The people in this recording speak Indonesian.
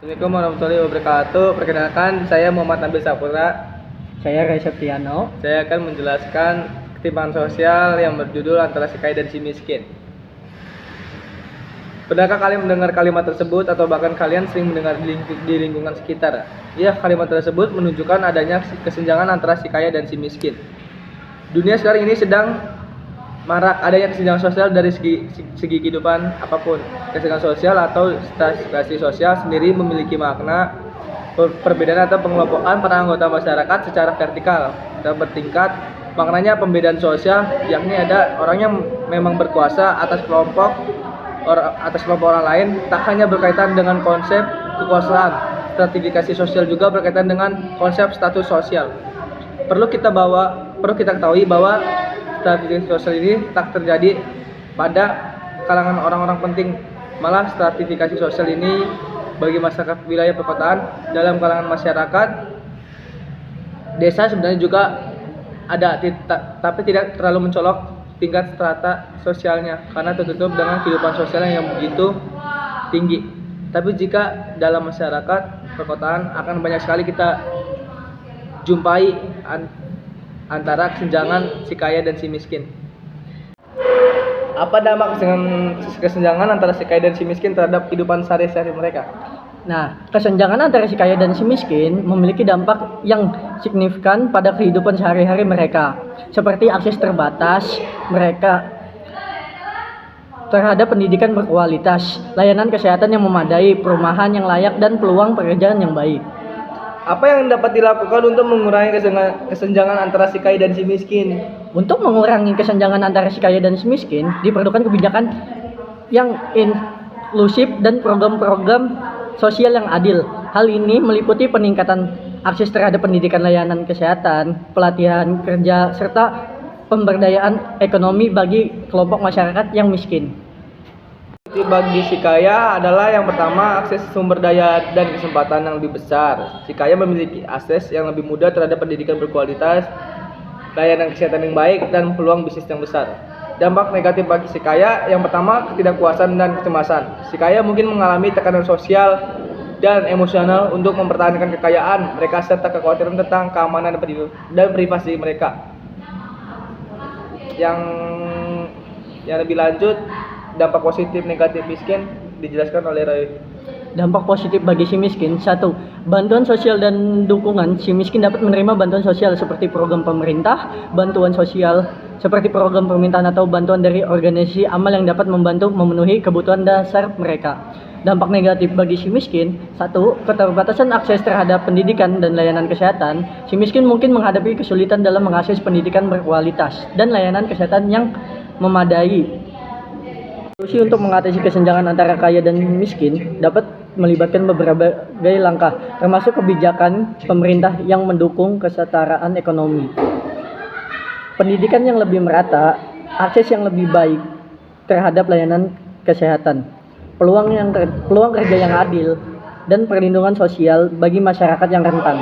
Assalamualaikum warahmatullahi wabarakatuh. Perkenalkan, saya Muhammad Nabil Saputra. Saya Ray Septiano. Saya akan menjelaskan ketimpangan sosial yang berjudul antara si kaya dan si miskin. Pernahkah kalian mendengar kalimat tersebut atau bahkan kalian sering mendengar di lingkungan sekitar? Ya, kalimat tersebut menunjukkan adanya kesenjangan antara si kaya dan si miskin. Dunia sekarang ini sedang marak adanya kesenjangan sosial dari segi kehidupan apapun. Kesenjangan sosial atau stratifikasi sosial sendiri memiliki makna perbedaan atau pengelompokan para anggota masyarakat secara vertikal dan bertingkat. Maknanya pembedaan sosial, yakni ada orang yang memang berkuasa atas kelompok orang lain, tak hanya berkaitan dengan konsep kekuasaan. Stratifikasi sosial juga berkaitan dengan konsep status sosial. Perlu kita ketahui bahwa stratifikasi sosial ini tak terjadi pada kalangan orang-orang penting. Malah stratifikasi sosial ini bagi masyarakat wilayah perkotaan, dalam kalangan masyarakat desa sebenarnya juga ada, tapi tidak terlalu mencolok tingkat strata sosialnya karena tertutup dengan kehidupan sosial yang begitu tinggi. Tapi jika dalam masyarakat perkotaan akan banyak sekali kita jumpai antara kesenjangan si kaya dan si miskin. Apa dampak kesenjangan antara si kaya dan si miskin terhadap kehidupan sehari-hari mereka? Nah, kesenjangan antara si kaya dan si miskin memiliki dampak yang signifikan pada kehidupan sehari-hari mereka, seperti akses terbatas mereka terhadap pendidikan berkualitas, layanan kesehatan yang memadai, perumahan yang layak, dan peluang pekerjaan yang baik. Apa yang dapat dilakukan untuk mengurangi kesenjangan antara si kaya dan si miskin? Untuk mengurangi kesenjangan antara si kaya dan si miskin, diperlukan kebijakan yang inklusif dan program-program sosial yang adil. Hal ini meliputi peningkatan akses terhadap pendidikan, layanan kesehatan, pelatihan kerja, serta pemberdayaan ekonomi bagi kelompok masyarakat yang miskin. Bagi si kaya adalah yang pertama, akses sumber daya dan kesempatan yang lebih besar. Si kaya memiliki akses yang lebih mudah terhadap pendidikan berkualitas, layanan kesehatan yang baik, dan peluang bisnis yang besar. Dampak negatif bagi si kaya yang pertama, ketidakpuasan dan kecemasan. Si kaya mungkin mengalami tekanan sosial dan emosional untuk mempertahankan kekayaan mereka serta kekhawatiran tentang keamanan dan privasi mereka. Yang lebih lanjut, dampak positif negatif miskin dijelaskan oleh Roy. Dampak positif bagi si miskin: 1. Bantuan sosial dan dukungan. Si miskin dapat menerima bantuan sosial seperti program pemerintah, bantuan sosial seperti program permintaan atau bantuan dari organisasi amal yang dapat membantu memenuhi kebutuhan dasar mereka. Dampak negatif bagi si miskin: 1. Keterbatasan akses terhadap pendidikan dan layanan kesehatan. Si miskin mungkin menghadapi kesulitan dalam mengakses pendidikan berkualitas dan layanan kesehatan yang memadai. Solusi untuk mengatasi kesenjangan antara kaya dan miskin dapat melibatkan beberapa langkah, termasuk kebijakan pemerintah yang mendukung kesetaraan ekonomi, pendidikan yang lebih merata, akses yang lebih baik terhadap layanan kesehatan, peluang kerja yang adil, dan perlindungan sosial bagi masyarakat yang rentan.